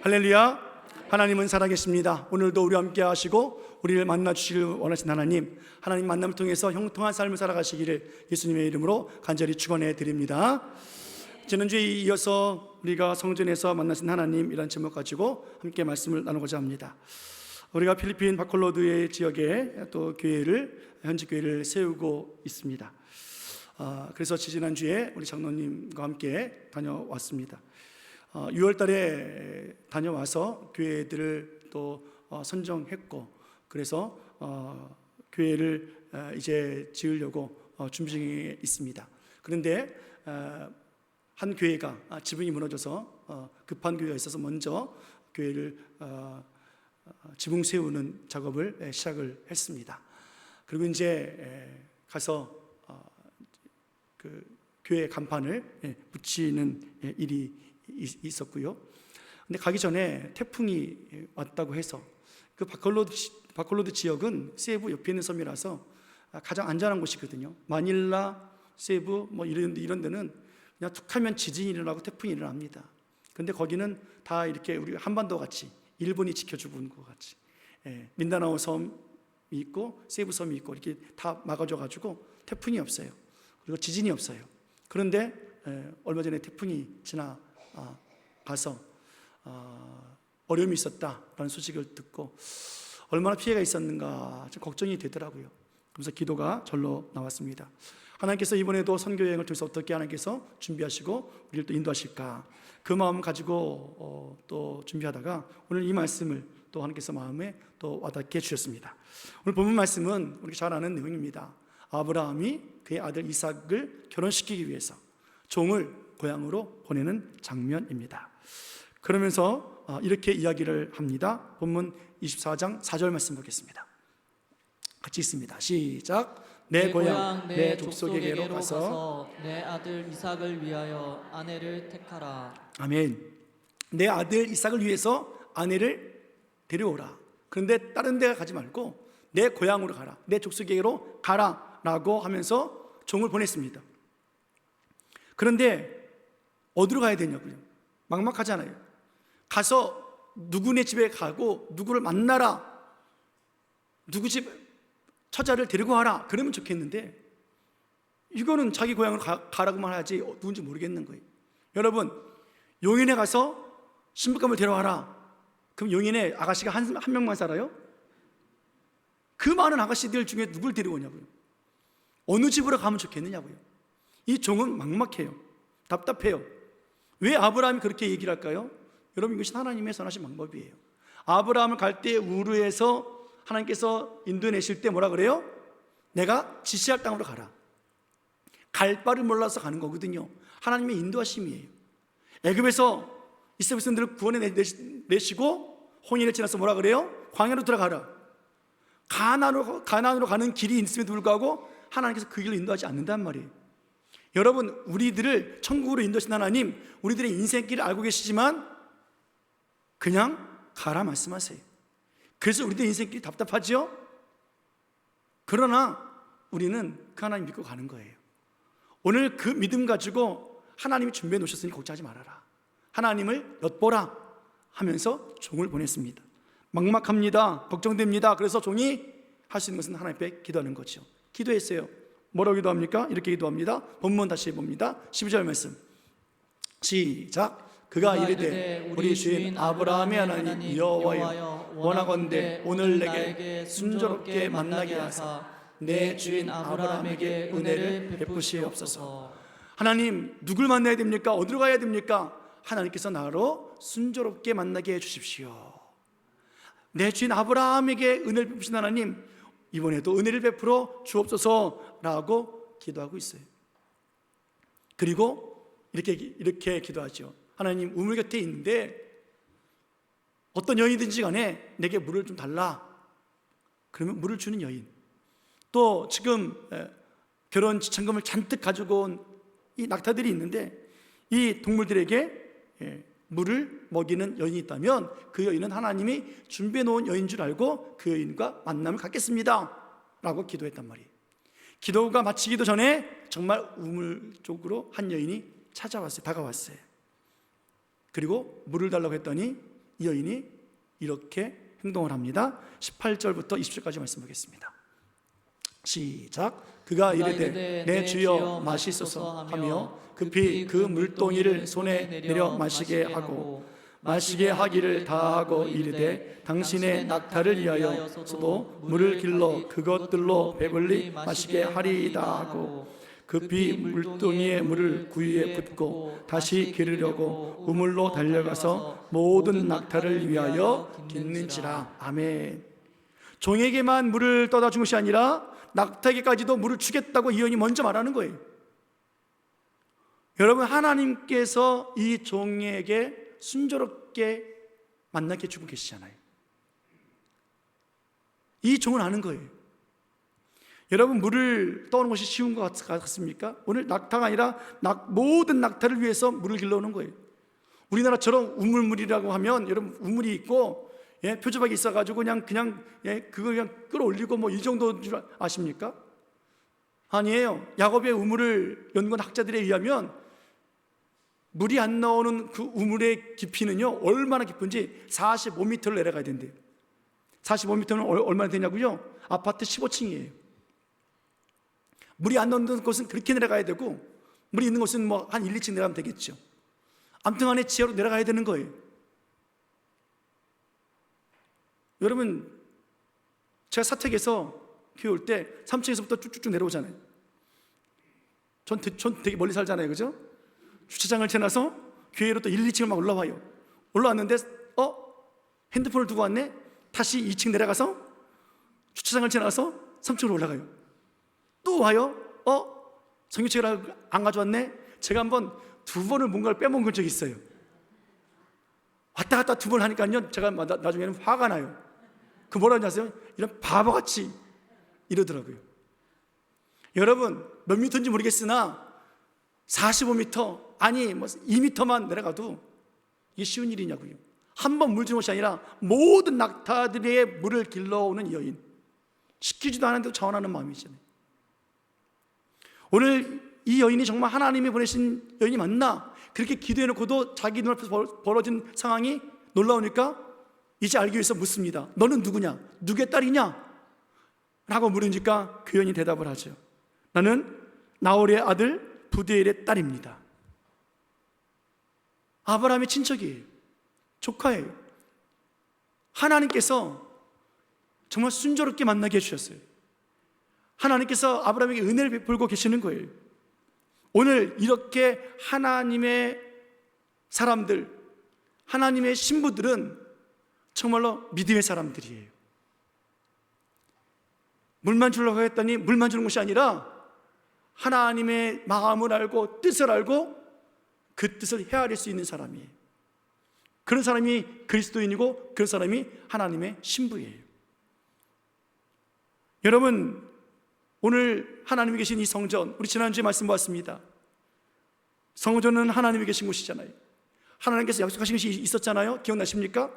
할렐루야. 하나님은 살아계십니다. 오늘도 우리와 함께 하시고 우리를 만나주시길 원하신 하나님 만남을 통해서 형통한 삶을 살아가시기를 예수님의 이름으로 간절히 축원해 드립니다. 지난주에 이어서 우리가 성전에서 만나신 하나님이라는 제목 가지고 함께 말씀을 나누고자 합니다. 우리가 필리핀 바콜로드의 지역에 또 현지 교회를 세우고 있습니다. 그래서 지난주에 우리 장로님과 함께 다녀왔습니다. 6월 달에 다녀와서 교회들을 또 선정했고, 그래서 교회를 이제 지으려고 준비 중에 있습니다. 그런데 한 교회가 지붕이 무너져서 급한 교회가 있어서 먼저 교회를 지붕 세우는 작업을 시작을 했습니다. 그리고 이제 가서 그 교회 간판을 붙이는 일이 있었고요. 근데 가기 전에 태풍이 왔다고 해서 그 바콜로드 지역은 세부 옆에 있는 섬이라서 가장 안전한 곳이거든요. 마닐라, 세부 뭐 이런 데는 그냥 툭하면 지진이 일어나고 태풍이 일어납니다. 근데 거기는 다 이렇게 우리 한반도 같이 일본이 지켜주는 것 같이 민다나오 섬이 있고 세부 섬이 있고 이렇게 다 막아줘 가지고 태풍이 없어요. 그리고 지진이 없어요. 그런데 얼마 전에 태풍이 지나가서 어려움이 있었다라는 소식을 듣고 얼마나 피해가 있었는가 좀 걱정이 되더라고요. 그래서 기도가 절로 나왔습니다. 하나님께서 이번에도 선교 여행을 통해서 어떻게 하나님께서 준비하시고 우리를 또 인도하실까, 그 마음 가지고 또 준비하다가 오늘 이 말씀을 또 하나님께서 마음에 또 와닿게 해주셨습니다. 오늘 본문 말씀은 우리가 잘 아는 내용입니다. 아브라함이 그의 아들 이삭을 결혼시키기 위해서 종을 고향으로 보내는 장면입니다. 그러면서 이렇게 이야기를 합니다. 본문 24장 4절 말씀 보겠습니다. 같이 있습니다. 시작. 내 고향 내 족속에게로 가서 내 아들 이삭을 위하여 아내를 택하라. 아멘. 내 아들 이삭을 위해서 아내를 데려오라. 그런데 다른 데 가지 말고 내 고향으로 가라, 내 족속에게로 가라 라고 하면서 종을 보냈습니다. 그런데 어디로 가야 되냐고요? 막막하잖아요. 가서 누구네 집에 가고 누구를 만나라, 누구 집 처자를 데리고 와라 그러면 좋겠는데 이거는 자기 고향으로 가라고만 하지 누군지 모르겠는 거예요. 여러분, 용인에 가서 신부감을 데려와라. 그럼 용인에 아가씨가 한 명만 살아요? 그 많은 아가씨들 중에 누굴 데려오냐고요? 어느 집으로 가면 좋겠느냐고요? 이 종은 막막해요. 답답해요. 왜 아브라함이 그렇게 얘기를 할까요? 여러분, 이것이 하나님의 선하신 방법이에요. 아브라함을 갈 때 우르에서 하나님께서 인도내실 때 뭐라 그래요? 내가 지시할 땅으로 가라. 갈 바를 몰라서 가는 거거든요. 하나님의 인도하심이에요. 애굽에서 이스라엘 백성들을 구원해내시고 홍해를 지나서 뭐라 그래요? 광야로 들어가라. 가나안으로 가는 길이 있음에도 불구하고 하나님께서 그 길로 인도하지 않는단 말이에요. 여러분, 우리들을 천국으로 인도하신 하나님, 우리들의 인생길을 알고 계시지만 그냥 가라 말씀하세요. 그래서 우리들 인생길이 답답하죠? 그러나 우리는 그 하나님 믿고 가는 거예요. 오늘 그 믿음 가지고 하나님이 준비해 놓으셨으니 걱정하지 말아라. 하나님을 엿보라 하면서 종을 보냈습니다. 막막합니다. 걱정됩니다. 그래서 종이 할 수 있는 것은 하나님 앞에 기도하는 거죠. 기도했어요. 뭐라고 기도합니까? 이렇게 기도합니다. 본문 다시 봅니다. 12절 말씀 시작. 그가 이르되 우리 주인 아브라함의 하나님 여호와여, 원하건대 오늘 내게 순조롭게 만나게 하사 내 주인 아브라함에게 은혜를 베푸시옵소서. 하나님, 누굴 만나야 됩니까? 어디로 가야 됩니까? 하나님께서 나로 순조롭게 만나게 해주십시오. 내 주인 아브라함에게 은혜를 베푸신 하나님, 이번에도 은혜를 베풀어 주옵소서라고 기도하고 있어요. 그리고 이렇게 기도하죠. 하나님, 우물 곁에 있는데 어떤 여인이든지 간에 내게 물을 좀 달라. 그러면 물을 주는 여인. 또 지금 결혼 지참금을 잔뜩 가지고 온 이 낙타들이 있는데 이 동물들에게 물을 먹이는 여인이 있다면 그 여인은 하나님이 준비해 놓은 여인 줄 알고 그 여인과 만남을 갖겠습니다 라고 기도했단 말이에요. 기도가 마치기도 전에 정말 우물 쪽으로 한 여인이 다가왔어요. 그리고 물을 달라고 했더니 이 여인이 이렇게 행동을 합니다. 18절부터 20절까지 말씀 보겠습니다. 시작. 그가 이르되 내 주여 마시소서 하며 급히 그 물동이를 손에 내려 마시게 하고 마시게 하기를 다하고 이르되 당신의 낙타를 위하여서도 물을 길러 그것들로 배불리 마시게 하리이다 하고 급히 물동이의 물을 구유에 붓고 다시 기르려고 우물로 달려가서 모든 낙타를 위하여 깃는지라. 아멘. 종에게만 물을 떠다 준 것이 아니라 낙타에게까지도 물을 주겠다고 이 여인이 먼저 말하는 거예요. 여러분, 하나님께서 이 종에게 순조롭게 만나게 주고 계시잖아요. 이 종은 아는 거예요. 여러분, 물을 떠오는 것이 쉬운 것 같습니까? 오늘 낙타가 아니라 모든 낙타를 위해서 물을 길러오는 거예요. 우리나라처럼 우물물이라고 하면 여러분 우물이 있고 표주박이 있어가지고 그냥 그걸 그냥 끌어올리고 뭐 이 정도인 줄 아십니까? 아니에요. 야곱의 우물을 연구한 학자들에 의하면 물이 안 나오는 그 우물의 깊이는요 얼마나 깊은지 45m를 내려가야 된대요. 45m는 얼마나 되냐고요? 아파트 15층이에요. 물이 안 나오는 곳은 그렇게 내려가야 되고 물이 있는 곳은 뭐 한 1, 2층 내려가면 되겠죠. 아무튼 간에 지하로 내려가야 되는 거예요. 여러분, 제가 사택에서 교회 올 때 3층에서부터 쭉쭉쭉 내려오잖아요. 전 되게 멀리 살잖아요, 그죠? 주차장을 지나서 교회로 또 1, 2층을 막 올라와요. 올라왔는데 핸드폰을 두고 왔네? 다시 2층 내려가서 주차장을 지나서 3층으로 올라가요. 또 와요. 성경책을 안 가져왔네? 제가 한번 2번을 뭔가를 빼먹은 적이 있어요. 왔다 갔다 2번 하니까요 제가 나중에는 화가 나요. 그 뭐라고 하세요? 이런 바보같이 이러더라고요. 여러분, 몇 미터인지 모르겠으나 45m 아니 뭐 2m만 내려가도 이게 쉬운 일이냐고요. 한 번 물 주는 것이 아니라 모든 낙타들의 물을 길러오는 여인, 시키지도 않았는데도 자원하는 마음이잖아요. 오늘 이 여인이 정말 하나님이 보내신 여인이 맞나? 그렇게 기도해놓고도 자기 눈앞에서 벌어진 상황이 놀라우니까 이제 알기 위해서 묻습니다. 너는 누구냐? 누구의 딸이냐? 라고 물으니까 그 여인이 대답을 하죠. 나는 나홀의 아들 부두엘의 딸입니다. 아브라함의 친척이에요. 조카예요. 하나님께서 정말 순조롭게 만나게 해주셨어요. 하나님께서 아브라함에게 은혜를 베풀고 계시는 거예요. 오늘 이렇게 하나님의 사람들, 하나님의 신부들은 정말로 믿음의 사람들이에요. 물만 주려고 했더니 물만 주는 것이 아니라 하나님의 마음을 알고 뜻을 알고 그 뜻을 헤아릴 수 있는 사람이에요. 그런 사람이 그리스도인이고 그런 사람이 하나님의 신부예요. 여러분, 오늘 하나님이 계신 이 성전, 우리 지난주에 말씀 보았습니다. 성전은 하나님이 계신 곳이잖아요. 하나님께서 약속하신 것이 있었잖아요. 기억나십니까?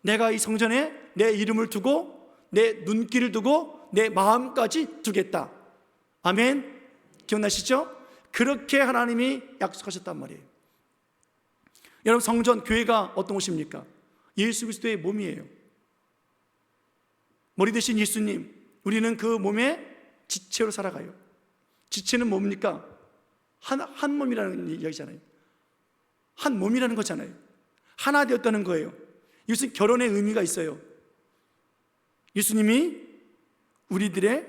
내가 이 성전에 내 이름을 두고 내 눈길을 두고 내 마음까지 두겠다. 아멘. 기억나시죠? 그렇게 하나님이 약속하셨단 말이에요. 여러분, 성전, 교회가 어떤 곳입니까? 예수 그리스도의 몸이에요. 머리 대신 예수님, 우리는 그 몸의 지체로 살아가요. 지체는 뭡니까? 한 몸이라는 이야기잖아요. 한 몸이라는 거잖아요. 하나 되었다는 거예요. 이것은 결혼의 의미가 있어요. 예수님이 우리들의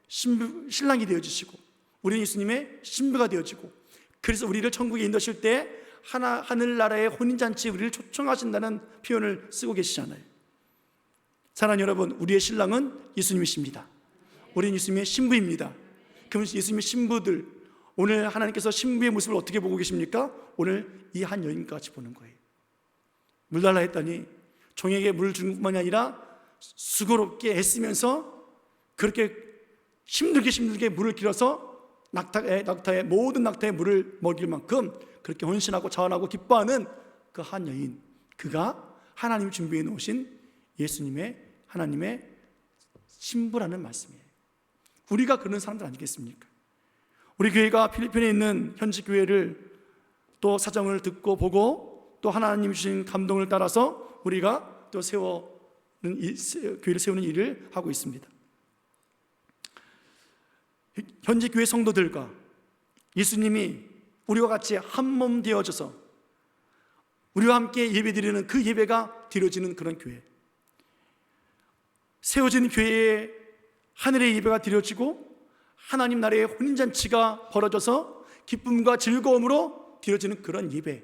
신랑이 되어주시고 우리는 예수님의 신부가 되어지고, 그래서 우리를 천국에 인도하실 때 하늘나라의 혼인잔치에 우리를 초청하신다는 표현을 쓰고 계시잖아요. 사랑하는 여러분, 우리의 신랑은 예수님이십니다. 우리는 예수님의 신부입니다. 그럼 예수님의 신부들, 오늘 하나님께서 신부의 모습을 어떻게 보고 계십니까? 오늘 이 한 여인과 같이 보는 거예요. 물 달라 했더니 종에게 물을 주는 뿐만이 아니라 수고롭게 애쓰면서 그렇게 힘들게 물을 길어서 낙타의 모든 낙타의 물을 먹일 만큼 그렇게 헌신하고 자원하고 기뻐하는 그 한 여인, 그가 하나님이 준비해 놓으신 예수님의 하나님의 신부라는 말씀이에요. 우리가 그런 사람들 아니겠습니까? 우리 교회가 필리핀에 있는 현지 교회를 또 사정을 듣고 보고 또 하나님 주신 감동을 따라서 우리가 또 교회를 세우는 일을 하고 있습니다. 현재 교회 성도들과 예수님이 우리와 같이 한 몸 되어져서 우리와 함께 예배드리는 그 예배가 드려지는 그런 교회, 세워진 교회에 하늘의 예배가 드려지고 하나님 나라의 혼인잔치가 벌어져서 기쁨과 즐거움으로 드려지는 그런 예배,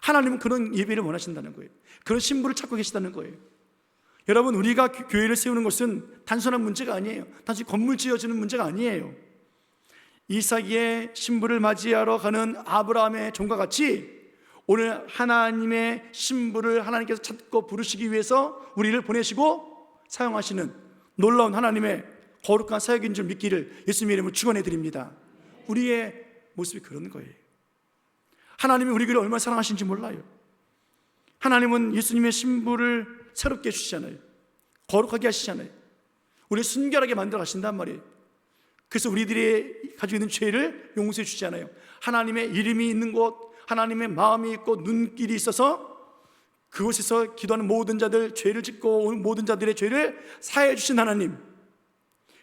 하나님은 그런 예배를 원하신다는 거예요. 그런 신부를 찾고 계시다는 거예요. 여러분, 우리가 교회를 세우는 것은 단순한 문제가 아니에요. 단순히 건물 지어지는 문제가 아니에요. 이삭의 신부를 맞이하러 가는 아브라함의 종과 같이 오늘 하나님의 신부를 하나님께서 찾고 부르시기 위해서 우리를 보내시고 사용하시는 놀라운 하나님의 거룩한 사역인 줄 믿기를 예수님의 이름으로 축원해 드립니다. 우리의 모습이 그런 거예요. 하나님이 우리를 얼마나 사랑하시는지 몰라요. 하나님은 예수님의 신부를 새롭게 해주시잖아요. 거룩하게 하시잖아요. 우리를 순결하게 만들어 가신단 말이에요. 그래서 우리들이 가지고 있는 죄를 용서해 주시잖아요. 하나님의 이름이 있는 곳, 하나님의 마음이 있고 눈길이 있어서 그곳에서 기도하는 모든 자들, 죄를 짓고 온 모든 자들의 죄를 사해 주신 하나님,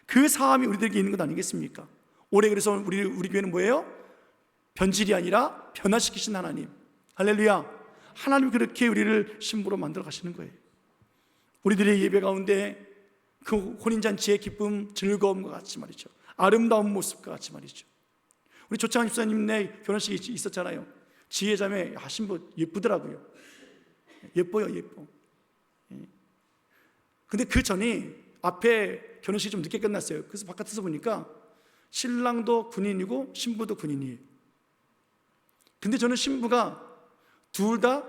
그 사함이 우리들에게 있는 것 아니겠습니까? 올해 그래서 우리 교회는 뭐예요? 변질이 아니라 변화시키신 하나님. 할렐루야. 하나님이 그렇게 우리를 신부로 만들어 가시는 거예요. 우리들의 예배 가운데 그 혼인잔치의 기쁨, 즐거움과 같이 말이죠, 아름다운 모습과 같이 말이죠. 우리 조창한 집사님네 결혼식이 있었잖아요. 지혜자매 신부 예쁘더라고요. 예뻐요, 예뻐. 근데 그 전에 앞에 결혼식이 좀 늦게 끝났어요. 그래서 바깥에서 보니까 신랑도 군인이고 신부도 군인이에요. 근데 저는 신부가 둘 다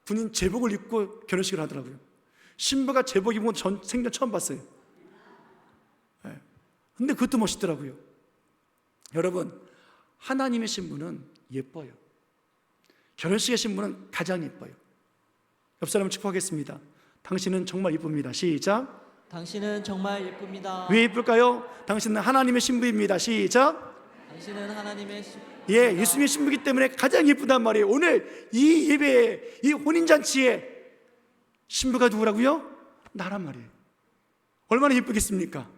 군인 제복을 입고 결혼식을 하더라고요. 신부가 제복 입은 건 생전 처음 봤어요. 근데 그것도 멋있더라고요. 여러분, 하나님의 신부는 예뻐요. 결혼식의 신부는 가장 예뻐요. 옆 사람을 축복하겠습니다. 당신은 정말 예쁩니다. 시작. 당신은 정말 예쁩니다. 왜 예쁠까요? 당신은 하나님의 신부입니다. 시작. 당신은 하나님의 예, 예수님의 신부이기 때문에 가장 예쁘단 말이에요. 오늘 이 예배에, 이 혼인잔치에 신부가 누구라고요? 나란 말이에요. 얼마나 예쁘겠습니까?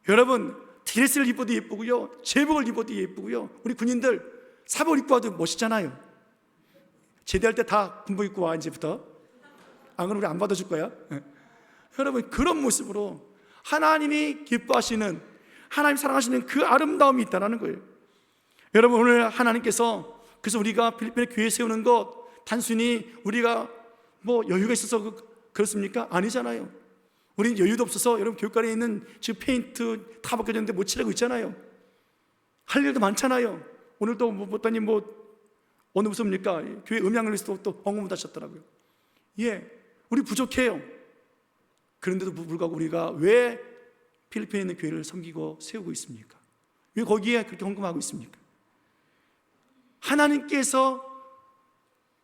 여러분, 드레스를 입어도 예쁘고요, 제복을 입어도 예쁘고요, 우리 군인들 사복 입고 와도 멋있잖아요. 제대할 때 다 군복 입고 와, 이제부터. 안 그러면 우리 안 받아줄 거야. 여러분, 그런 모습으로 하나님이 기뻐하시는, 하나님 사랑하시는 그 아름다움이 있다는 거예요. 여러분, 오늘 하나님께서, 그래서 우리가 필리핀에 교회 세우는 것 단순히 우리가 뭐 여유가 있어서 그렇습니까? 아니잖아요. 우리는 여유도 없어서 여러분 교육관에 있는 지금 페인트 다 벗겨졌는데 못 칠하고 있잖아요. 할 일도 많잖아요. 오늘 또 못다니 어느 부서입니까? 교회 음향을 위해서 또 헌금을 하셨더라고요. 예, 우리 부족해요. 그런데도 불구하고 우리가 왜 필리핀에 있는 교회를 섬기고 세우고 있습니까? 왜 거기에 그렇게 헌금하고 있습니까? 하나님께서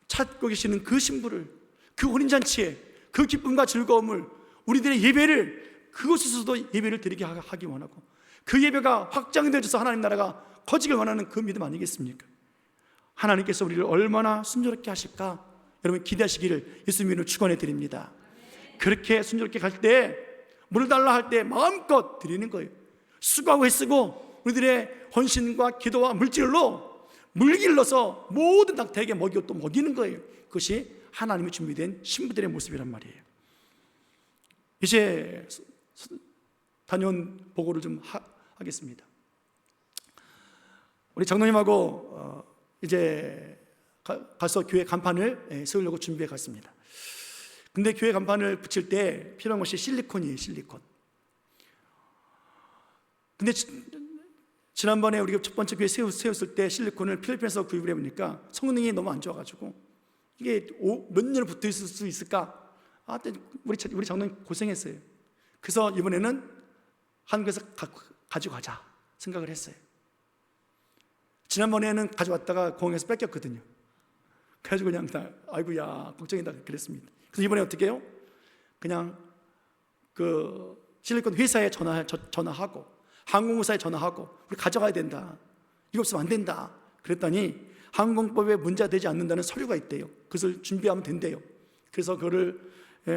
찾고 계시는 그 신부를, 그 혼인잔치에 그 기쁨과 즐거움을, 우리들의 예배를 그곳에서도 예배를 드리게 하기 원하고, 그 예배가 확장되어져서 하나님 나라가 커지길 원하는 그 믿음 아니겠습니까? 하나님께서 우리를 얼마나 순조롭게 하실까 여러분 기대하시기를 예수님으로 축원해 드립니다. 그렇게 순조롭게 갈 때, 물 달라 할 때 마음껏 드리는 거예요. 수고하고 애쓰고 우리들의 헌신과 기도와 물질로 물길러서 모든 낙타에게 먹이고 또 먹이는 거예요. 그것이 하나님이 준비된 신부들의 모습이란 말이에요. 이제 다녀온 보고를 좀 하겠습니다. 우리 장로님하고 이제 가서 교회 간판을 세우려고 준비해 갔습니다. 근데 교회 간판을 붙일 때 필요한 것이 실리콘이에요. 실리콘. 근데 지난번에 우리가 첫 번째 교회 세웠을 때 실리콘을 필리핀에서 구입을 해보니까 성능이 너무 안 좋아가지고 이게 몇 년을 붙어 있을 수 있을까? 우리 장로님 고생했어요. 그래서 이번에는 한국에서 가지고 가자 생각을 했어요. 지난번에는 가져왔다가 공항에서 뺏겼거든요. 그래가지고 그냥 아이고야 걱정이다 그랬습니다. 그래서 이번에 어떻게 해요? 그냥 그 실리콘 회사에 전화하고 항공사에 전화하고 우리 가져가야 된다. 이거 없으면 안 된다. 그랬더니 항공법에 문제가 되지 않는다는 서류가 있대요. 그것을 준비하면 된대요. 그래서 그거를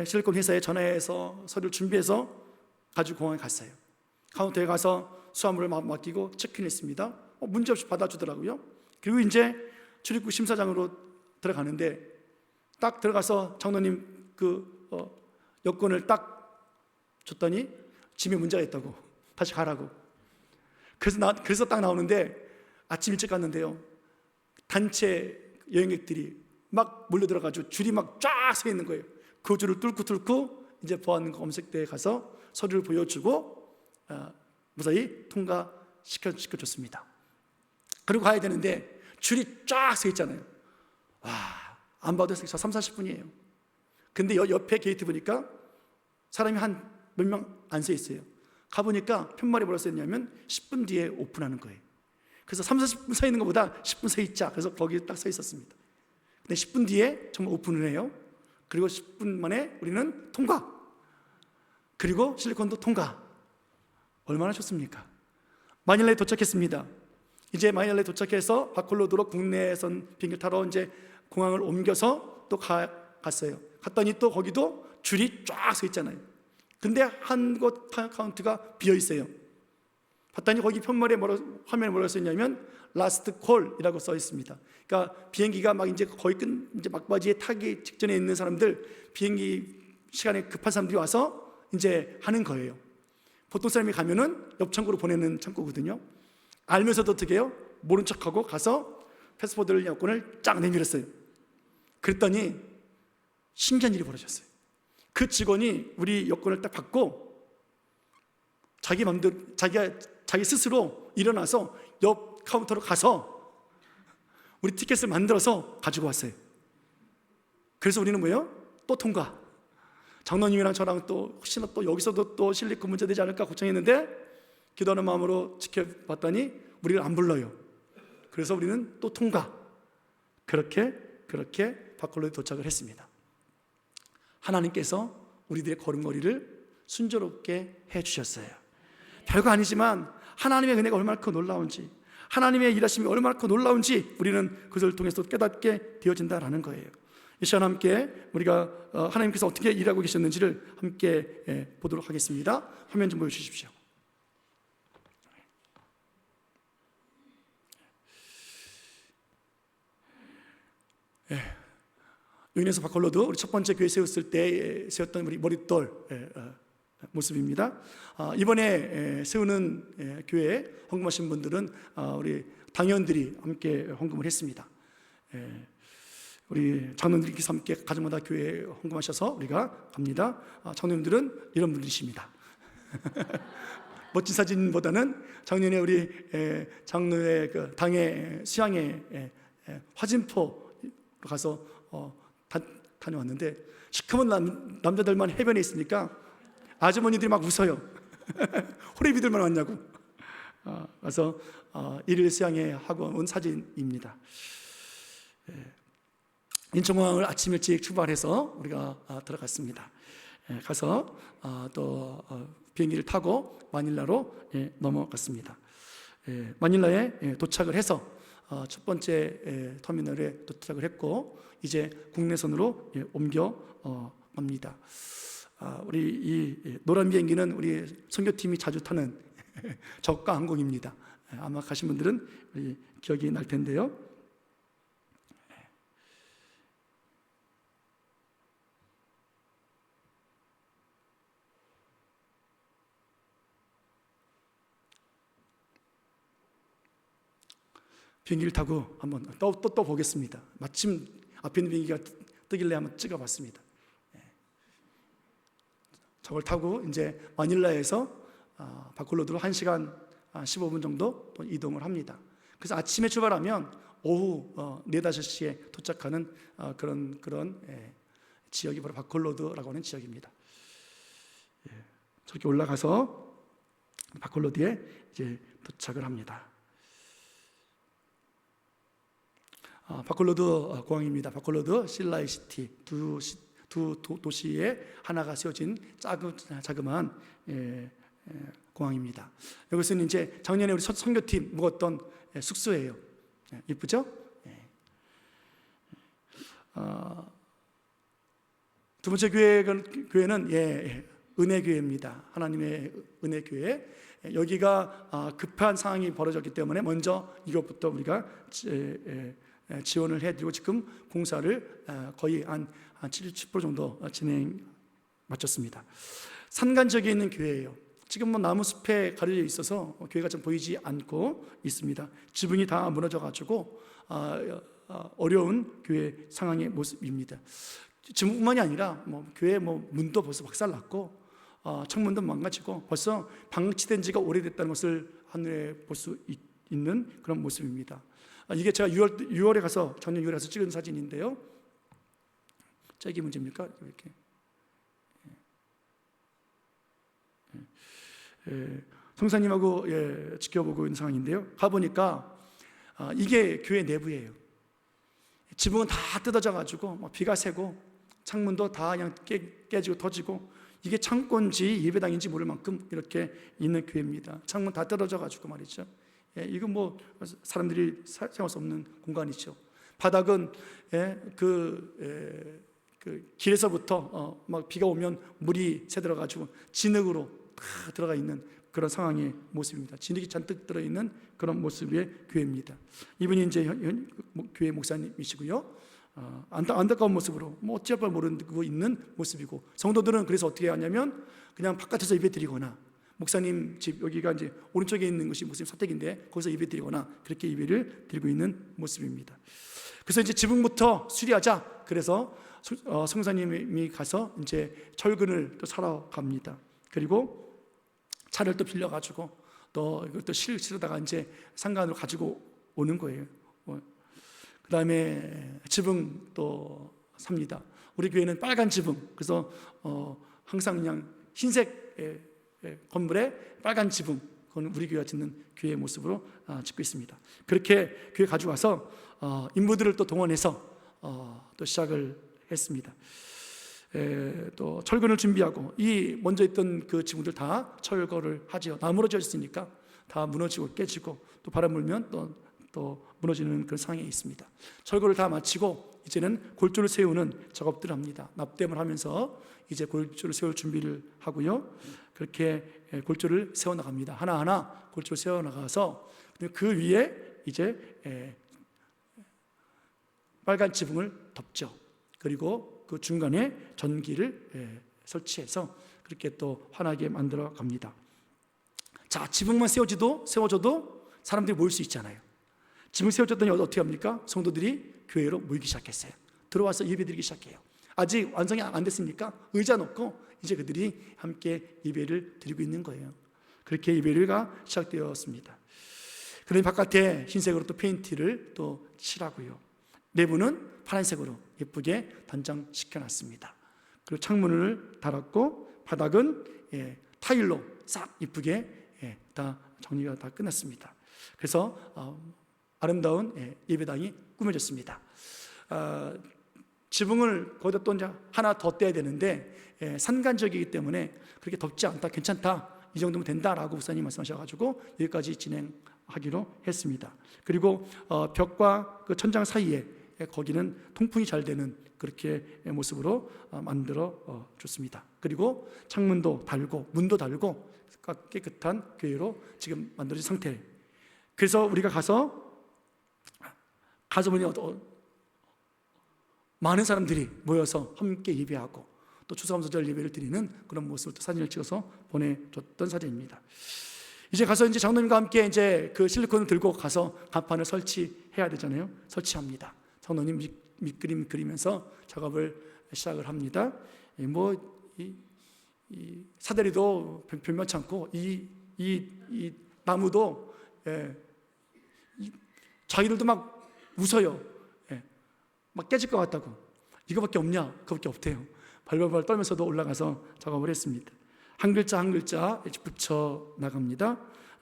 실리콘 회사에 전화해서 서류를 준비해서 가지고 공항에 갔어요. 카운터에 가서 수화물을 맡기고 체크인했습니다. 문제없이 받아주더라고요. 그리고 이제 출입국 심사장으로 들어가는데 딱 들어가서 장로님 여권을 딱 줬더니 짐에 문제가 있다고 다시 가라고. 그래서 딱 나오는데 아침 일찍 갔는데요, 단체 여행객들이 막 몰려들어가지고 줄이 막 쫙 서 있는 거예요. 그 줄을 뚫고 이제 보안 검색대에 가서 서류를 보여주고 무사히 통과시켜줬습니다. 그리고 가야 되는데 줄이 쫙 서 있잖아요. 안 봐도 30-40분이에요. 근데 옆에 게이트 보니까 사람이 한 몇 명 안 서 있어요. 가보니까 편말이 뭐라고 써있냐면 10분 뒤에 오픈하는 거예요. 그래서 30-40분 서 있는 것보다 10분 서 있자. 그래서 거기 딱 서 있었습니다. 근데 10분 뒤에 정말 오픈을 해요. 그리고 10분 만에 우리는 통과. 그리고 실리콘도 통과. 얼마나 좋습니까? 마닐라에 도착했습니다. 이제 마닐라에 도착해서 바콜로드로 국내선 비행기를 타러 이제 공항을 옮겨서 또 갔어요. 갔더니 또 거기도 줄이 쫙 서 있잖아요. 근데 한 곳 카운트가 비어 있어요. 봤더니 거기 화면에 뭐라고 써있냐면 라스트 콜이라고 써 있습니다. 그러니까 비행기가 막 이제 거의 이제 막바지에 타기 직전에 있는 사람들, 비행기 시간에 급한 사람들이 와서 이제 하는 거예요. 보통 사람이 가면은 옆 창구로 보내는 창구거든요. 알면서도 어떻게 해요? 모른 척하고 가서 패스포드를, 여권을 쫙 내밀었어요. 그랬더니 신기한 일이 벌어졌어요. 그 직원이 우리 여권을 딱 받고 자기 스스로 일어나서 옆 카운터로 가서 우리 티켓을 만들어서 가지고 왔어요. 그래서 우리는 뭐예요? 또 통과. 장로님이랑 저랑 또 혹시나 또 여기서도 또 실리콘 문제 되지 않을까 걱정했는데 기도하는 마음으로 지켜봤더니 우리를 안 불러요. 그래서 우리는 또 통과. 그렇게 바콜로에 도착을 했습니다. 하나님께서 우리들의 걸음걸이를 순조롭게 해주셨어요. 별거 아니지만 하나님의 은혜가 얼마나 크 놀라운지, 하나님의 일하심이 얼마나 크 놀라운지 우리는 그것을 통해서 깨닫게 되어진다라는 거예요. 이 시간 함께 우리가 하나님께서 어떻게 일하고 계셨는지를 함께 보도록 하겠습니다. 화면 좀 보여주십시오. 여기에서 바콜로드 우리 첫 번째 교회 세웠을 때 세웠던 우리 머릿돌 모습입니다. 이번에 세우는 교회에 헌금하신 분들은 우리 당연들이 함께 헌금을 했습니다. 우리 장로님들께서 함께 가정마다 교회에 헌금하셔서 우리가 갑니다. 장로님들은 이런 분들이십니다. 멋진 사진보다는 작년에 우리 장로의 그 당의 수양회 화진포로 가서 다녀왔는데 시커먼 남자들만 해변에 있으니까 아주머니들이 막 웃어요. 호래비들만 왔냐고. 그래서 일일 수양회 하고 온 사진입니다. 인천공항을 아침 일찍 출발해서 우리가 들어갔습니다. 가서 또 비행기를 타고 마닐라로 넘어갔습니다. 마닐라에 도착을 해서 첫 번째 터미널에 도착을 했고 이제 국내선으로 옮겨 갑니다. 우리 이 노란 비행기는 우리 선교팀이 자주 타는 저가 항공입니다. 아마 가신 분들은 기억이 날 텐데요. 비행기를 타고 한번 또 보겠습니다. 마침 앞에 있는 비행기가 뜨길래 한번 찍어봤습니다. 저걸 타고 이제 마닐라에서 바콜로드로 1시간 15분 정도 또 이동을 합니다. 그래서 아침에 출발하면 오후 4-5시에 도착하는 그런 지역이 바로 바콜로드라고 하는 지역입니다. 저렇게 올라가서 바콜로드에 이제 도착을 합니다. 바콜로드 공항입니다. 바콜로드 실라이시티 두 도시에 하나가 세워진 자그마한 공항입니다. 이것은 이제 작년에 우리 선교팀 묵었던 숙소예요. 이쁘죠? 두 번째 교회는 은혜교회입니다. 하나님의 은혜교회. 여기가 급한 상황이 벌어졌기 때문에 먼저 이것부터 우리가 지원을 해드리고 지금 공사를 거의 한 70% 정도 진행 마쳤습니다. 산간지역에 있는 교회예요. 지금 뭐 나무 숲에 가려져 있어서 교회가 좀 보이지 않고 있습니다. 지붕이 다 무너져가지고 어려운 교회 상황의 모습입니다. 지붕뿐만이 아니라 교회 문도 벌써 박살났고 창문도 망가지고 벌써 방치된 지가 오래됐다는 것을 하늘에 볼 수 있는 그런 모습입니다. 이게 제가 6월에 가서 작년 6월에 가서 찍은 사진인데요. 자, 이게 문제입니까? 이렇게 성사님하고 지켜보고 있는 상황인데요. 가보니까 이게 교회 내부예요. 지붕은 다 뜯어져 가지고 비가 새고 창문도 다 그냥 깨지고 터지고 이게 창고인지 예배당인지 모를 만큼 이렇게 있는 교회입니다. 창문 다 뜯어져 가지고 말이죠. 이건 사람들이 생활할 수 없는 공간이죠. 바닥은 그 길에서부터 막 비가 오면 물이 새들어 가지고 진흙으로 다 들어가 있는 그런 상황의 모습입니다. 진흙이 잔뜩 들어있는 그런 모습의 교회입니다. 이분이 이제 교회 목사님이시고요. 안타까운 모습으로 어찌할 바를 모르고 있는 모습이고, 성도들은 그래서 어떻게 하냐면 그냥 바깥에서 예배 드리거나, 목사님 집 여기가 이제 오른쪽에 있는 것이 목사님 사택인데 거기서 예배 드리거나 그렇게 예배를 드리고 있는 모습입니다. 그래서 이제 지붕부터 수리하자. 그래서 성사님이 가서 이제 철근을 또 사러 갑니다. 그리고 차를 또 빌려가지고 또 이걸 또 실으다가 이제 상간으로 가지고 오는 거예요. 그 다음에 지붕 또 삽니다. 우리 교회는 빨간 지붕. 그래서 항상 그냥 흰색 건물에 빨간 지붕. 그건 우리 교회가 짓는 교회의 모습으로 짓고 있습니다. 그렇게 교회 가져와서 인부들을 또 동원해서 또 시작을 했습니다. 또 철근을 준비하고 이 먼저 있던 그 지붕들 다 철거를 하지요. 나무로 지었으니까 다 무너지고 깨지고 또 바람 불면 또 무너지는 그런 상황에 있습니다. 철거를 다 마치고 이제는 골조를 세우는 작업들을 합니다. 납땜을 하면서 이제 골조를 세울 준비를 하고요. 그렇게 골조를 세워 나갑니다. 하나하나 골조를 세워 나가서 그 위에 이제 빨간 지붕을 덮죠. 그리고 그 중간에 전기를 설치해서 그렇게 또 환하게 만들어 갑니다. 자, 지붕만 세워져도 사람들이 모일 수 있잖아요. 지붕 세워졌더니 어떻게 합니까? 성도들이 교회로 모이기 시작했어요. 들어와서 예배드리기 시작해요. 아직 완성이 안 됐으니까 의자 놓고 이제 그들이 함께 예배를 드리고 있는 거예요. 그렇게 예배가 시작되었습니다. 그런데 바깥에 흰색으로 또 페인트를 또 칠하고요. 내부는 파란색으로 예쁘게 단장시켜 놨습니다. 그리고 창문을 달았고 바닥은 타일로 싹 예쁘게 다 정리가 다 끝났습니다. 그래서 아름다운 예배당이 꾸며졌습니다. 지붕을 거기다 또 이제 하나 더 떼야 되는데 산간지역이기 때문에 그렇게 덥지 않다, 괜찮다, 이 정도면 된다라고 목사님 말씀하셔가지고 여기까지 진행하기로 했습니다. 그리고 벽과 그 천장 사이에 거기는 통풍이 잘 되는 그렇게 모습으로 만들어 줬습니다. 그리고 창문도 달고 문도 달고 깨끗한 교회로 지금 만들어진 상태. 그래서 우리가 가서 보니 많은 사람들이 모여서 함께 예배하고 또 추수감사절 예배를 드리는 그런 모습을 또 사진을 찍어서 보내줬던 사진입니다. 이제 가서 이제 장로님과 함께 이제 그 실리콘을 들고 가서 간판을 설치해야 되잖아요. 설치합니다. 장로님 밑그림 그리면서 작업을 시작을 합니다. 이 사다리도 변변치 않고 이 나무도 자기들도 막 웃어요. 막 깨질 것 같다고. 이거밖에 없냐? 그거밖에 없대요. 발발발 떨면서도 올라가서 작업을 했습니다. 한 글자 한 글자 붙여 나갑니다.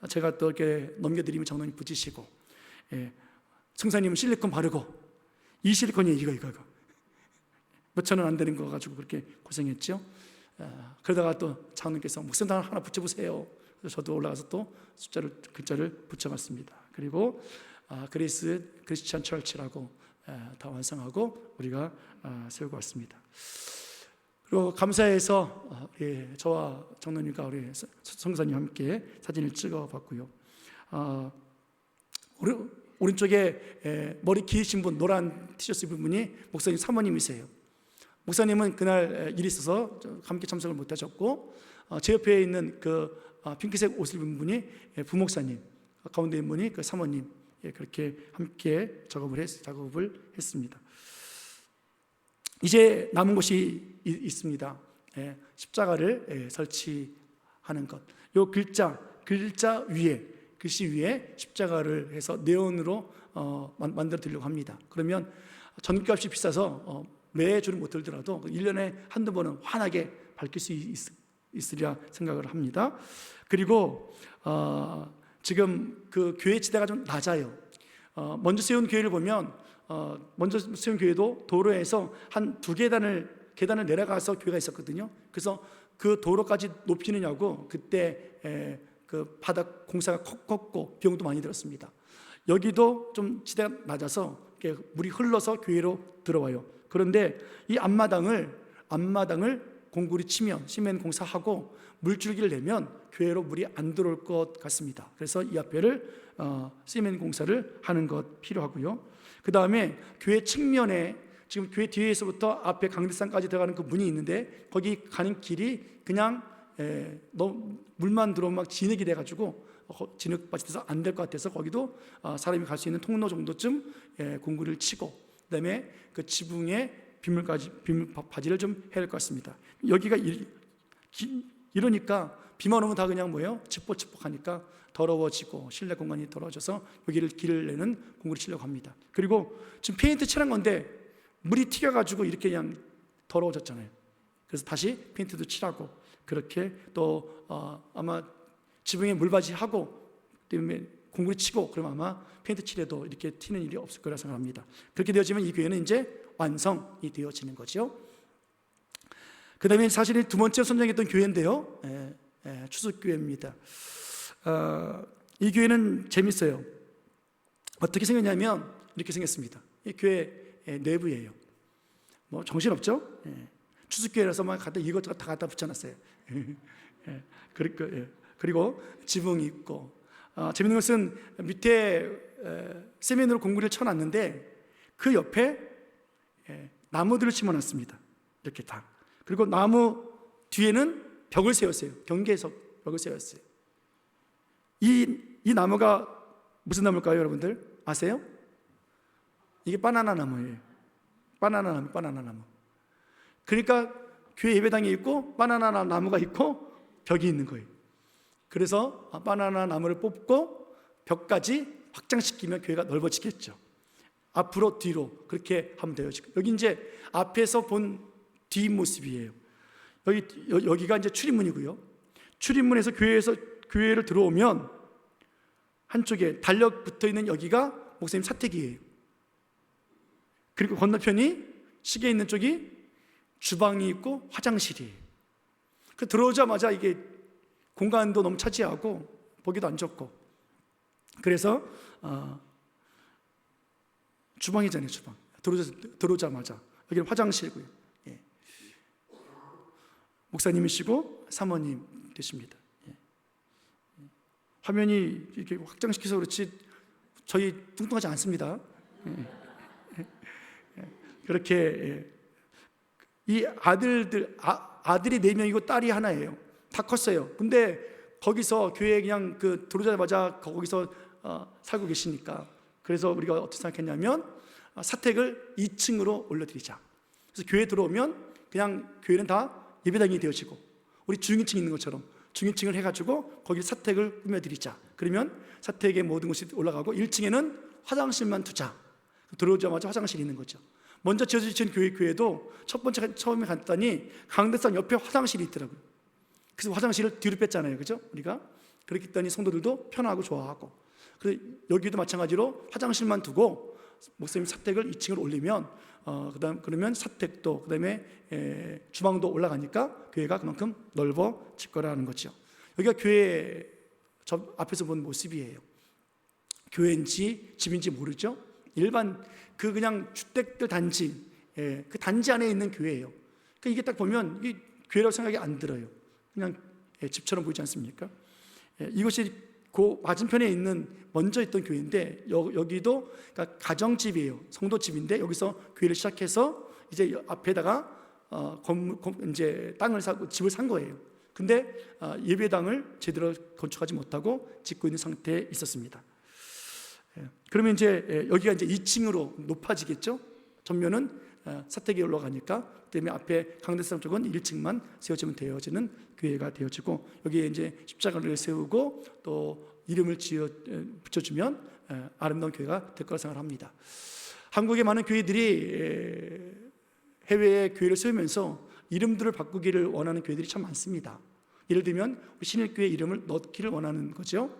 제가 또 이렇게 넘겨드리면 장로님 붙이시고, 성사님은 실리콘 바르고, 이 실리콘이 이거 몇천 원 안 되는 거 가지고 그렇게 고생했죠. 그러다가 또 장로님께서 목선단 하나 붙여보세요. 그래서 저도 올라가서 또 글자를 붙여봤습니다. 그리고 크리스찬 철치라고 다 완성하고 우리가 세우고 왔습니다. 그리고 감사해서 저와 장로님과 우리 성사님 함께 사진을 찍어봤고요. 오른쪽에 머리 기신 분, 노란 티셔츠 입은 분이 목사님 사모님이세요. 목사님은 그날 일이 있어서 함께 참석을 못하셨고, 제 옆에 있는 그 핑크색 옷을 입은 분이 부목사님, 가운데 있는 분이 그 사모님, 그렇게 함께 작업을 했습니다. 이제 남은 것이 있습니다. 십자가를 설치하는 것. 요 글자 위에, 글씨 위에 십자가를 해서 네온으로 만들어 드리려고 합니다. 그러면 전값이 비싸서 매주는 못 들더라도 1년에 한두 번은 환하게 밝힐 수 있으리라 생각을 합니다. 그리고 지금 그 교회 지대가 좀 낮아요. 먼저 세운 교회를 보면 먼저 세운 교회도 도로에서 한 두 계단을 내려가서 교회가 있었거든요. 그래서 그 도로까지 높이느냐고 그때 그 바닥 공사가 컸고 비용도 많이 들었습니다. 여기도 좀 지대가 낮아서 물이 흘러서 교회로 들어와요. 그런데 이 앞마당을 공구리 치면 시멘 공사하고 물줄기를 내면 교회로 물이 안 들어올 것 같습니다. 그래서 이 앞에를 시멘 공사를 하는 것 필요하고요. 그 다음에 교회 측면에 지금 교회 뒤에서부터 앞에 강대상까지 들어가는 그 문이 있는데 거기 가는 길이 그냥 너무 물만 들어오면 막 진흙이 돼가지고 진흙밭이 돼서 안 될 것 같아서 거기도 사람이 갈 수 있는 통로 정도쯤 공구리를 치고 그다음에 그 지붕에 빗물 바지를 좀 해야 될 것 같습니다. 여기가 이러니까 비만 오면 다 그냥 뭐예요? 칙복칙복하니까 더러워지고 실내 공간이 더러워져서 여기를 길을 내는 공구리 치려고 합니다. 그리고 지금 페인트 칠한 건데 물이 튀겨가지고 이렇게 그냥 더러워졌잖아요. 그래서 다시 페인트도 칠하고 그렇게 또 아마 지붕에 물바지 하고 때문에 공구리 치고 그러면 아마 페인트 칠해도 이렇게 튀는 일이 없을 거라 생각합니다. 그렇게 되어지면 이 교회는 이제 완성이 되어지는 거죠. 그 다음에 사실 두 번째 선정했던 교회인데요, 추수교회입니다. 이 교회는 재밌어요. 어떻게 생겼냐면 이렇게 생겼습니다. 이 교회 내부예요. 뭐 정신없죠? 추수교회라서 막 갖다 이것저것 다 갖다 붙여놨어요. 그리고 지붕이 있고 재밌는 것은 밑에 세면으로 공구리를 쳐놨는데 그 옆에 나무들을 심어놨습니다. 이렇게 다. 그리고 나무 뒤에는 벽을 세웠어요. 경계에서 벽을 세웠어요. 이 나무가 무슨 나무일까요, 여러분들? 아세요? 이게 바나나 나무예요. 바나나 나무. 그러니까 교회 예배당이 있고 바나나 나무가 있고 벽이 있는 거예요. 그래서 바나나 나무를 뽑고 벽까지 확장시키면 교회가 넓어지겠죠. 앞으로 뒤로 그렇게 하면 돼요. 여기 이제 앞에서 본 뒷모습이에요. 여기가 이제 출입문이고요. 출입문에서 교회를 들어오면 한쪽에 달력 붙어 있는 여기가 목사님 사택이에요. 그리고 건너편이 시계 있는 쪽이 주방이 있고 화장실이에요. 그 들어오자마자 이게 공간도 너무 차지하고 보기도 안 좋고 그래서 주방이잖아요. 주방 들어오자마자 여기는 화장실이고요. 목사님이시고 사모님 되십니다. 화면이 이렇게 확장시켜서 그렇지 저희 뚱뚱하지 않습니다. 그렇게 이 아들이 4명이고 딸이 하나예요. 다 컸어요. 근데 거기서 교회에 그냥 들어오자마자 거기서 살고 계시니까 그래서 우리가 어떻게 생각했냐면 사택을 2층으로 올려드리자. 그래서 교회 들어오면 그냥 교회는 다 예배당이 되어지고 우리 중위층 있는 것처럼 중위층을 해가지고 거기 사택을 꾸며드리자. 그러면 사택의 모든 것이 올라가고 1층에는 화장실만 두자. 들어오자마자 화장실이 있는 거죠. 먼저 지어주신 교회도 처음에 갔더니 강대상 옆에 화장실이 있더라고요. 그래서 화장실을 뒤로 뺐잖아요. 그죠? 우리가 그렇게 했더니 성도들도 편하고 좋아하고 그래서 여기도 마찬가지로 화장실만 두고 목사님 사택을 2층으로 올리면 그러면 사택도 그다음에 주방도 올라가니까 교회가 그만큼 넓어질 거라는 거죠. 여기가 교회 저 앞에서 본 모습이에요. 교회인지 집인지 모르죠. 일반 그냥 주택들 단지 그 단지 안에 있는 교회예요. 그러니까 이게 딱 보면 이게 교회라고 생각이 안 들어요. 그냥 집처럼 보이지 않습니까? 이것이 그 맞은편에 있는 먼저 있던 교회인데 여기도 그러니까 가정집이에요. 성도집인데 여기서 교회를 시작해서 이제 앞에다가 이제 땅을 사고 집을 산 거예요. 근데 예배당을 제대로 건축하지 못하고 짓고 있는 상태에 있었습니다. 그러면 이제 여기가 이제 2층으로 높아지겠죠. 전면은 사택이 올라가니까 그다음에 앞에 강대상 쪽은 1층만 세워지면 되어지는 교회가 되어지고 여기에 이제 십자가를 세우고 또 이름을 붙여주면 아름다운 교회가 될 거라 생각합니다. 한국의 많은 교회들이 해외에 교회를 세우면서 이름들을 바꾸기를 원하는 교회들이 참 많습니다. 예를 들면 우리 신일교회 이름을 넣기를 원하는 거죠.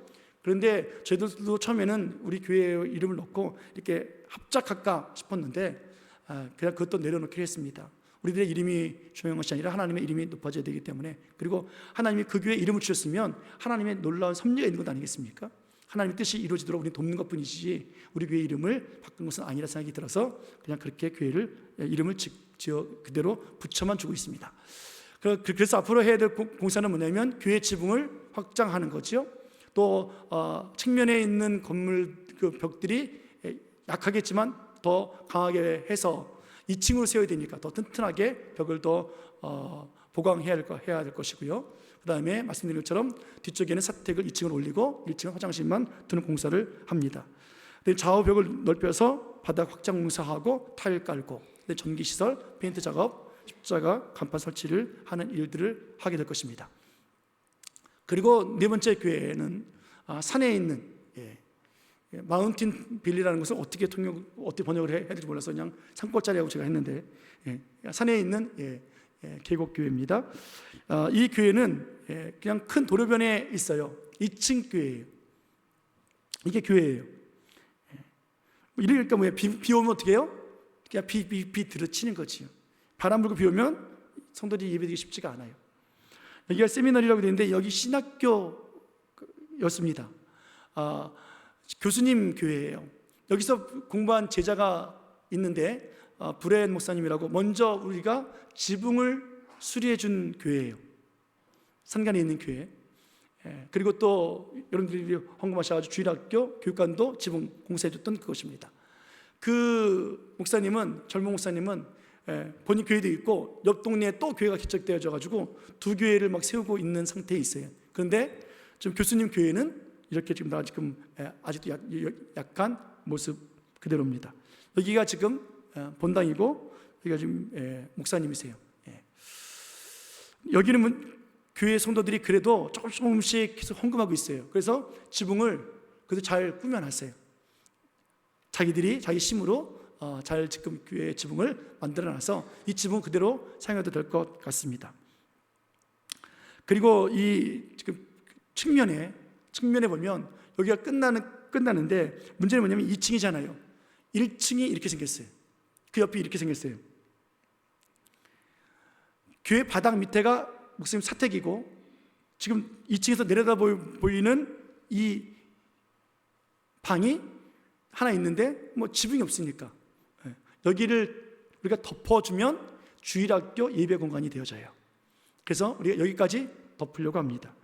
그런데 저희도 처음에는 우리 교회의 이름을 넣고 이렇게 합작할까 싶었는데 그냥 그것도 내려놓기로 했습니다. 우리들의 이름이 중요한 것이 아니라 하나님의 이름이 높아져야 되기 때문에, 그리고 하나님이 그 교회에 이름을 주셨으면 하나님의 놀라운 섭리가 있는 것 아니겠습니까? 하나님의 뜻이 이루어지도록 우리는 돕는 것뿐이지 우리 교회 이름을 바꾼 것은 아니라 생각이 들어서 그냥 그렇게 교회를 이름을 지어 그대로 붙여만 주고 있습니다. 그래서 앞으로 해야 될 공사는 뭐냐면 교회 지붕을 확장하는 거죠. 또 측면에 있는 건물 그 벽들이 약하겠지만 더 강하게 해서 2층으로 세워야 되니까 더 튼튼하게 벽을 더 보강해야 될 것이고요. 그 다음에 말씀드린 것처럼 뒤쪽에는 사택을 2층을 올리고 1층은 화장실만 두는 공사를 합니다. 좌우 벽을 넓혀서 바닥 확장 공사하고 타일 깔고 전기시설, 페인트 작업, 십자가, 간판 설치를 하는 일들을 하게 될 것입니다. 그리고 네 번째 교회는 산에 있는 마운틴 빌리라는 것을 어떻게 번역을 해야 될지 몰라서 그냥 산골짜리라고 제가 했는데 산에 있는 계곡 교회입니다. 이 교회는 그냥 큰 도로변에 있어요. 2층 교회예요. 이게 교회예요. 이러니까 뭐예요? 비 오면 어떻게 해요? 그냥 비 들어치는 거지요. 바람 불고 비 오면 성도들이 예배드리기 쉽지가 않아요. 여기가 세미나리라고 되어 있는데 여기 신학교였습니다. 교수님 교회예요. 여기서 공부한 제자가 있는데 브레엔 목사님이라고 먼저 우리가 지붕을 수리해 준 교회예요. 산간에 있는 교회. 그리고 또 여러분들이 헌금하셔가지고 주일학교 교육관도 지붕 공사해 줬던 그것입니다. 그 목사님은, 젊은 목사님은 본인 교회도 있고 옆 동네에 또 교회가 개척되어져 가지고 두 교회를 막 세우고 있는 상태에 있어요. 그런데 지금 교수님 교회는 이렇게 지금 아직도 약한 모습 그대로입니다. 여기가 지금 본당이고 여기가 지금 목사님이세요. 여기는 교회 성도들이 그래도 조금씩 계속 헌금하고 있어요. 그래서 지붕을 그래도 잘 꾸며놨어요. 자기들이 자기 힘으로 잘 지금 교회 지붕을 만들어놔서 이 지붕 그대로 사용해도 될 것 같습니다. 그리고 이 지금 측면에 보면 여기가 끝나는데 문제는 뭐냐면 2층이잖아요. 1층이 이렇게 생겼어요. 그 옆이 이렇게 생겼어요. 교회 바닥 밑에가 목사님 사택이고 지금 2층에서 내려다 보이는 이 방이 하나 있는데 뭐 지붕이 없으니까 여기를 우리가 덮어주면 주일학교 예배 공간이 되어져요. 그래서 우리가 여기까지 덮으려고 합니다.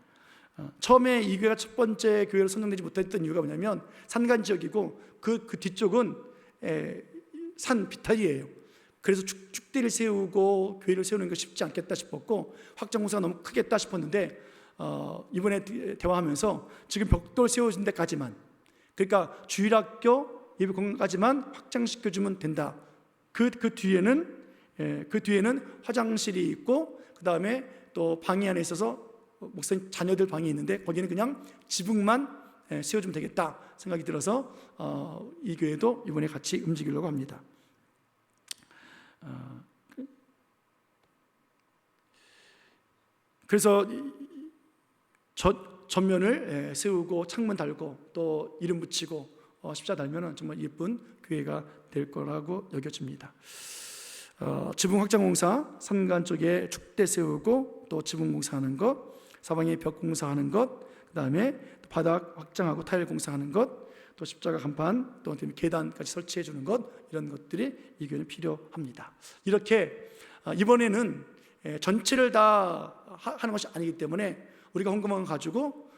처음에 이 교회가 첫 번째 교회로 선정되지 못했던 이유가 뭐냐면 산간 지역이고 그 뒤쪽은 산 비탈이에요. 그래서 축대를 세우고 교회를 세우는 게 쉽지 않겠다 싶었고 확장 공사가 너무 크겠다 싶었는데 이번에 대화하면서 지금 벽돌 세워진 데까지만, 그러니까 주일학교 예배 공간까지만 확장시켜주면 된다. 그 뒤에는 화장실이 있고 그 다음에 또 방이 안에 있어서 목사님 자녀들 방이 있는데 거기는 그냥 지붕만 세워주면 되겠다 생각이 들어서 이 교회도 이번에 같이 움직이려고 합니다. 그래서 전면을 세우고 창문 달고 또 이름 붙이고 십자 달면은 정말 예쁜 교회가 될 거라고 여겨집니다. 지붕 확장 공사, 산간 쪽에 축대 세우고 또 지붕 공사하는 것, 사방에 벽 공사하는 것, 그 다음에 바닥 확장하고 타일 공사하는 것, 또 십자가 간판, 또 계단까지 설치해 주는 것, 이런 것들이 이 교회는 필요합니다. 이렇게 이번에는 전체를 다 하는 것이 아니기 때문에 우리가 헌금을 가지고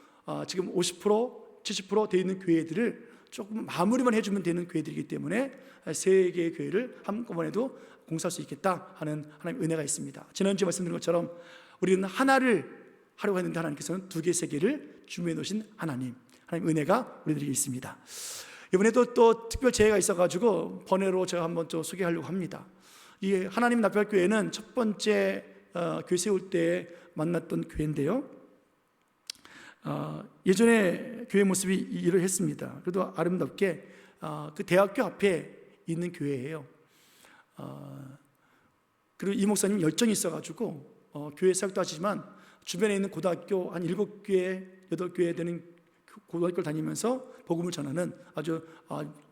지금 50%, 70% 되어 있는 교회들을 조금 마무리만 해주면 되는 교회들이기 때문에 3개의 교회를 한꺼번에도 공사할 수 있겠다 하는 하나님의 은혜가 있습니다. 지난주에 말씀드린 것처럼 우리는 하나를 하려고 했는데 하나님께서는 2개, 3개를 준비해 놓으신 하나님의 은혜가 우리들에게 있습니다. 이번에도 또 특별 재해가 있어가지고 번외로 제가 한번 좀 소개하려고 합니다. 이 하나님 납별교회는 첫 번째 교회 세울 때 만났던 교회인데요. 예전에 교회 모습이 이러했습니다. 그래도 아름답게 그 대학교 앞에 있는 교회예요. 그리고 이 목사님 열정이 있어가지고 교회 사역도 하시지만 주변에 있는 고등학교 한 7교회, 8교회 되는 고등학교를 다니면서 복음을 전하는 아주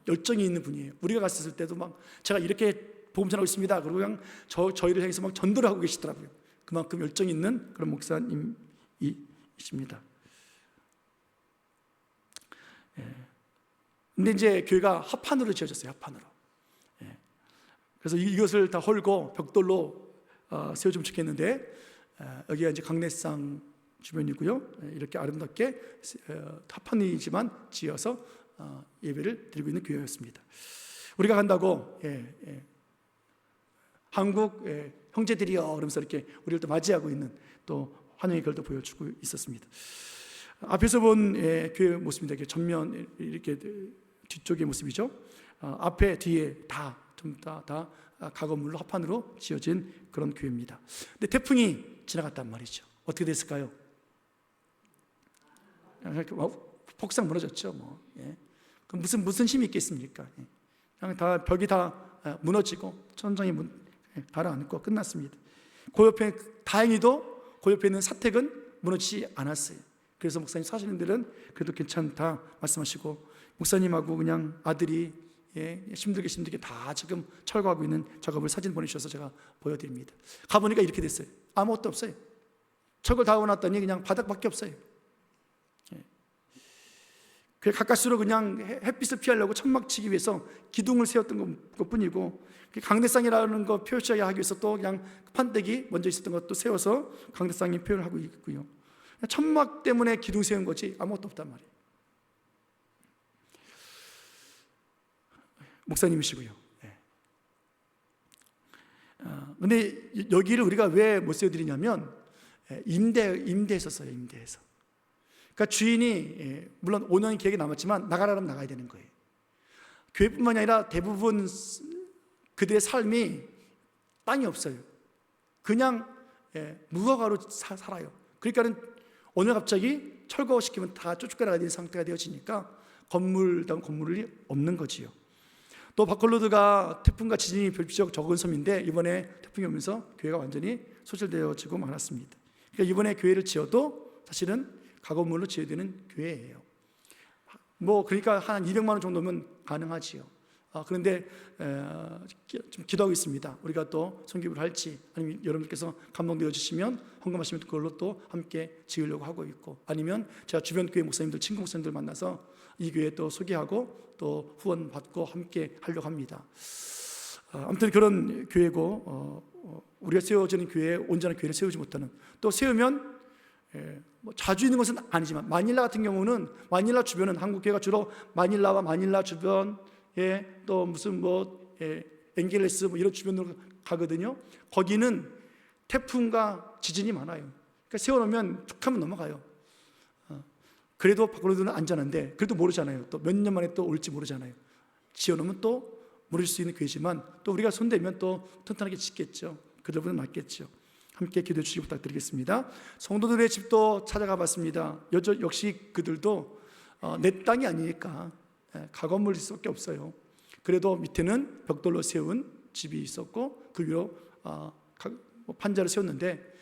열정이 있는 분이에요. 우리가 갔을 때도 막 제가 이렇게 복음 전하고 있습니다. 그리고 그냥 저희를 향해서 막 전도를 하고 계시더라고요. 그만큼 열정이 있는 그런 목사님이십니다. 근데 이제 교회가 합판으로 지어졌어요. 합판으로. 그래서 이것을 다 헐고 벽돌로 세워주면 좋겠는데 여기가 이제 강례상 주변이고요. 이렇게 아름답게 합판이지만 지어서 예배를 드리고 있는 교회였습니다. 우리가 간다고 한국 형제들이여 그러면서 이렇게 우리를 또 맞이하고 있는 또 환영의 글도 보여주고 있었습니다. 앞에서 본 교회 모습입니다. 이렇게 전면 이렇게 뒤쪽의 모습이죠. 앞에 뒤에 다 전부 다 가건물로 합판으로 지어진 그런 교회입니다. 근데 태풍이 지나갔단 말이죠. 어떻게 됐을까요? 폭삭 무너졌죠. 뭐. 그럼 무슨 힘이 있겠습니까? 그냥 다 벽이 다 무너지고 천장이 가라앉고 끝났습니다. 그 옆에 다행히도 그 옆에 있는 사택은 무너지지 않았어요. 그래서 목사님 사시는들은 그래도 괜찮다 말씀하시고 목사님하고 그냥 아들이 힘들게 다 지금 철거하고 있는 작업을 사진 보내주셔서 제가 보여드립니다. 가보니까 이렇게 됐어요. 아무것도 없어요. 철거를 다 해놨더니 그냥 바닥밖에 없어요. 그 가까스로 그냥 햇빛을 피하려고 천막 치기 위해서 기둥을 세웠던 것뿐이고 강대상이라는 거 표시하게 하기 위해서 또 그냥 판때기 먼저 있었던 것도 세워서 강대상이 표현을 하고 있고요. 천막 때문에 기둥 세운 거지 아무것도 없단 말이에요. 목사님이시고요. 근데 여기를 우리가 왜 못 세워드리냐면 임대했었어요. 임대해서. 그러니까 주인이 물론 5년이 계획이 남았지만 나가라면 나가야 되는 거예요. 교회뿐만이 아니라 대부분 그들의 삶이 땅이 없어요. 그냥 무허가로 살아요. 그러니까는 오늘 갑자기 철거시키면 다 쫓겨나가야 되는 상태가 되어지니까 건물당 건물이 없는 거지요. 또 바콜로드가 태풍과 지진이 비교적 적은 섬인데 이번에 태풍이 오면서 교회가 완전히 소실되어지고 말았습니다. 그러니까 이번에 교회를 지어도 사실은 가건물로 지어야 되는 교회예요. 그러니까 한 200만 원 정도면 가능하지요. 그런데 좀 기도하고 있습니다. 우리가 또 선교를 할지 아니면 여러분께서 감동되어 주시면 헌금하시면 그걸로 또 함께 지으려고 하고 있고 아니면 제가 주변 교회 목사님들 친구 목사님들 만나서 이 교회 또 소개하고 또 후원 받고 함께 하려고 합니다. 아무튼 그런 교회고 우리가 세워지는 교회에 온전한 교회를 세우지 못하는 또 세우면 자주 있는 것은 아니지만 마닐라 같은 경우는 마닐라 주변은 한국 교회가 주로 마닐라와 마닐라 주변 또 무슨 앵겔레스 이런 주변으로 가거든요. 거기는 태풍과 지진이 많아요. 그러니까 세워놓으면 툭 하면 넘어가요. 그래도 바콜로드는 안전한데 그래도 모르잖아요. 또 몇 년 만에 또 올지 모르잖아요. 지어놓으면 또 모를 수 있는 교회지만 또 우리가 손대면 또 튼튼하게 짓겠죠. 그들보다 낫겠죠. 함께 기도해 주시기 부탁드리겠습니다. 성도들의 집도 찾아가 봤습니다. 역시 그들도 내 땅이 아니니까 가건물일 수밖에 없어요. 그래도 밑에는 벽돌로 세운 집이 있었고 그 위로 판자를 세웠는데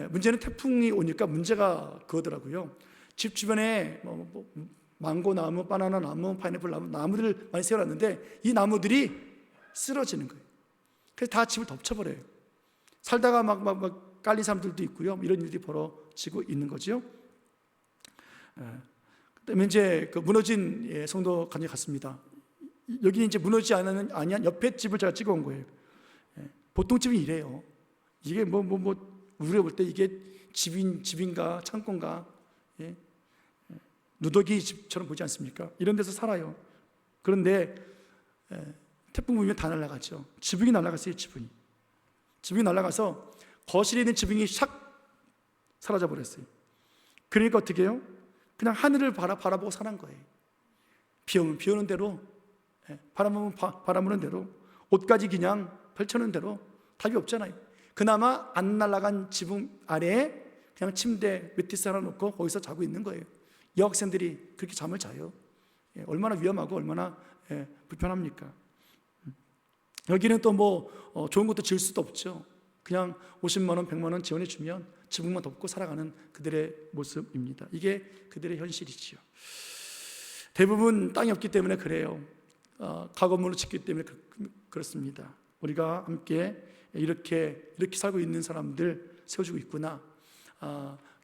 문제는 태풍이 오니까 문제가 그거더라고요. 집 주변에 망고 나무, 바나나 나무, 파인애플 나무, 나무들을 많이 세워놨는데 이 나무들이 쓰러지는 거예요. 그래서 다 집을 덮쳐버려요. 살다가 막 깔린 사람들도 있고요. 이런 일들이 벌어지고 있는 거죠. 그다음에 이제 그 무너진 성도 간에 갔습니다. 여기 이제 무너지지 아니한 옆에 집을 제가 찍어온 거예요. 보통 집은 이래요. 이게 우리가 볼 때 이게 집인가 창고인가, 예? 누더기 집처럼 보지 않습니까? 이런 데서 살아요. 그런데 태풍 불면 다 날아가죠. 지붕이 날아갔어요. 지붕이 날아가서 거실에 있는 지붕이 샥 사라져 버렸어요. 그러니까 어떻게 해요? 그냥 하늘을 바라보고 사는 거예요. 비 오면 비 오는 대로, 바람 불면 바람 부는 대로, 옷까지 그냥 펼쳐놓은 대로. 답이 없잖아요. 그나마 안 날아간 지붕 아래에 그냥 침대 매트리스 하나 놓고 거기서 자고 있는 거예요. 여학생들이 그렇게 잠을 자요. 얼마나 위험하고 얼마나 불편합니까? 여기는 또 좋은 것도 지을 수도 없죠. 그냥 50만 원, 100만 원 지원해 주면 지붕만 덮고 살아가는 그들의 모습입니다. 이게 그들의 현실이지요. 대부분 땅이 없기 때문에 그래요. 가건물로 짓기 때문에 그렇습니다. 우리가 함께 이렇게 살고 있는 사람들 세워주고 있구나.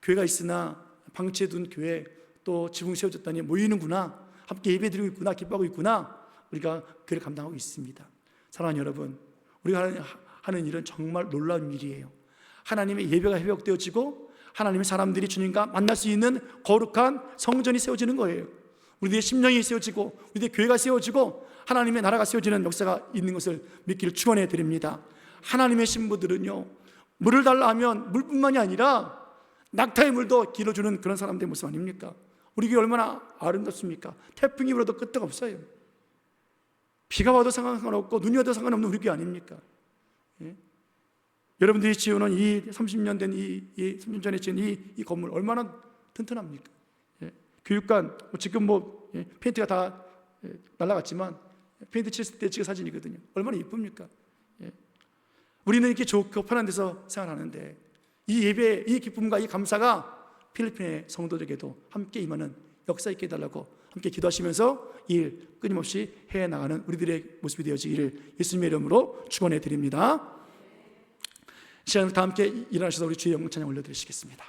교회가 있으나 방치해 둔 교회 또 지붕 세워졌다니 모이는구나. 함께 예배드리고 있구나. 기뻐하고 있구나. 우리가 교회를 감당하고 있습니다. 사랑하는 여러분, 우리가 하는 일은 정말 놀라운 일이에요. 하나님의 예배가 회복되어지고 하나님의 사람들이 주님과 만날 수 있는 거룩한 성전이 세워지는 거예요. 우리들의 심령이 세워지고 우리들의 교회가 세워지고 하나님의 나라가 세워지는 역사가 있는 것을 믿기를 축원해 드립니다. 하나님의 신부들은요, 물을 달라 하면 물뿐만이 아니라 낙타의 물도 길어주는 그런 사람들의 모습 아닙니까? 우리 교회 얼마나 아름답습니까? 태풍이 불어도 끄떡 없어요. 비가 와도 상관없고 눈이 와도 상관없는 우리 교회 아닙니까? 예? 여러분들이 지어놓은 이 30년 된 30년 전에 지은 이 건물 얼마나 튼튼합니까? 예? 교육관 지금 페인트가 다 날아갔지만 페인트 칠했을 때 찍은 사진이거든요. 얼마나 이쁩니까? 예? 우리는 이렇게 좋고 편한 데서 생활하는데 이 예배, 이 기쁨과 이 감사가 필리핀의 성도들에게도 함께 임하는 역사 있게 해달라고 함께 기도하시면서 일 끊임없이 해나가는 우리들의 모습이 되어지기를 예수님의 이름으로 축원해 드립니다. 시간을 다 함께 일어나셔서 우리 주의 영광 찬양 올려드리시겠습니다.